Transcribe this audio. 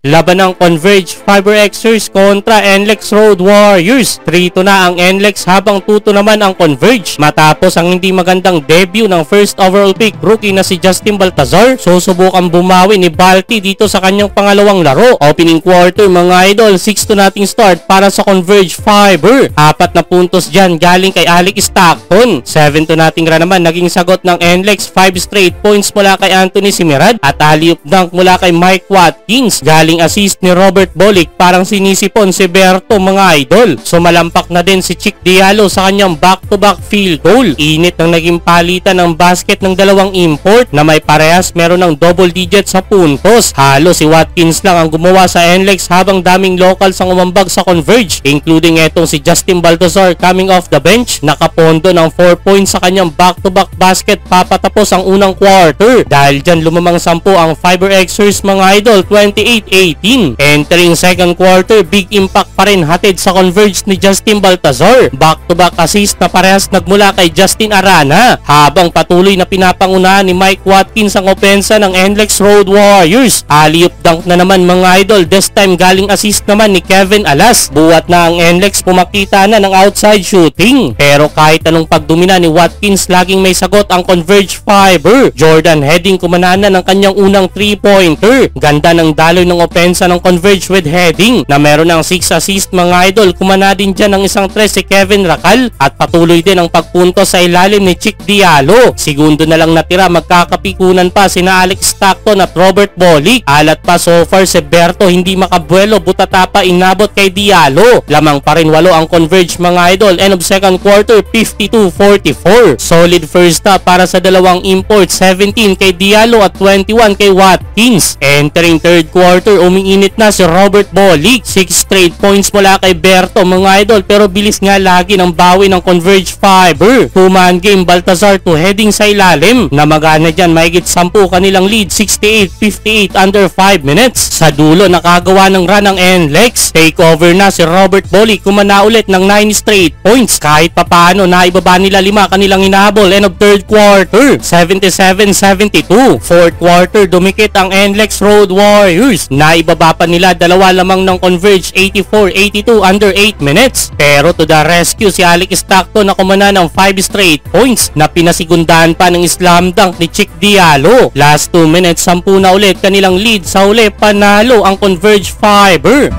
Laban ng Converge Fiber Xers kontra NLEX Road Warriors. 3-2 na ang NLEX habang 2-2 naman ang Converge. Matapos ang hindi magandang debut ng first overall pick rookie na si Justin Baltazar, susubukan bumawi ni Balti dito sa kanyang pangalawang laro. Opening quarter mga idol, 6-2 nating start para sa Converge Fiber. 4 na puntos dyan galing kay Alec Stockton. 7-2 nating run naman naging sagot ng NLEX. 5 straight points mula kay Anthony Simerad at alley-oop dunk mula kay Mike Watkins. Galing assist ni Robert Bolick, parang sinisipon si Berto mga idol. Sumalampak na din si Chick Diallo sa kanyang back-to-back field goal. Init ng naging palitan ng basket ng dalawang import na may parehas meron ng double digit sa puntos. Halo si Watkins lang ang gumawa sa NLEX habang daming locals ang umambag sa Converge, including etong si Justin Baltazar coming off the bench. Nakapondo ng 4 points sa kanyang back-to-back basket papatapos ang unang quarter. Dahil dyan lumamang 10 ang Fiber Xers mga idol, 28-18. Entering second quarter, big impact pa rin hatid sa Converge ni Justin Baltazar. Back-to-back assist na parehas nagmula kay Justin Arana habang patuloy na pinapangunahan ni Mike Watkins ang opensa ng NLEX Road Warriors. Alley-oop dunk na naman mga idol, this time galing assist naman ni Kevin Alas. Buwat na ang NLEX, pumakita na ng outside shooting. Pero kahit anong pagdomina ni Watkins, laging may sagot ang Converge Fiber. Jordan Heading kumanaan na ng kanyang unang 3-pointer. Ganda ng daloy ng opensa ng Converge with Heading na meron ng 6 assist mga idol. Kumana din dyan ng isang 3 si Kevin Racal at patuloy din ang pagpunto sa ilalim ni Chick Diallo. Segundo na lang natira, magkakapikunan pa sina Alex Stockton at Robert Bolick. Alat pa so far si Berto, hindi makabuelo, butata pa inabot kay Diallo. Lamang pa rin 8 ang Converge mga idol. End of second quarter, 52-44. Solid first half para sa dalawang import, 17 kay Diallo at 21 kay Watkins. Entering third quarter, umiinit na si Robert Bolick. 6 straight points mula kay Berto mga idol, pero bilis nga lagi ng bawi ng Converge Fiber. 2-man game, Baltazar to Heading sa ilalim. Namagana dyan, mahigit 10 kanilang lead, 68-58 under 5 minutes. Sa dulo, nakagawa ng run ng NLEX. Takeover na si Robert Bolick, kumana ulit ng 9 straight points. Kahit papaano, naibaba nila 5 kanilang hinahabol. End of third quarter, 77-72. Fourth quarter, dumikit ang NLEX Road Warriors. Naibaba pa nila 2 lamang ng Converge, 84-82 under 8 minutes. Pero to the rescue si Alec Stockton na kumana ng 5 straight points na pinasigundahan pa ng slam dunk ni Chick Diallo. Last 2 minutes, 10 na ulit kanilang lead. Sa uli, panalo ang Converge Fiber.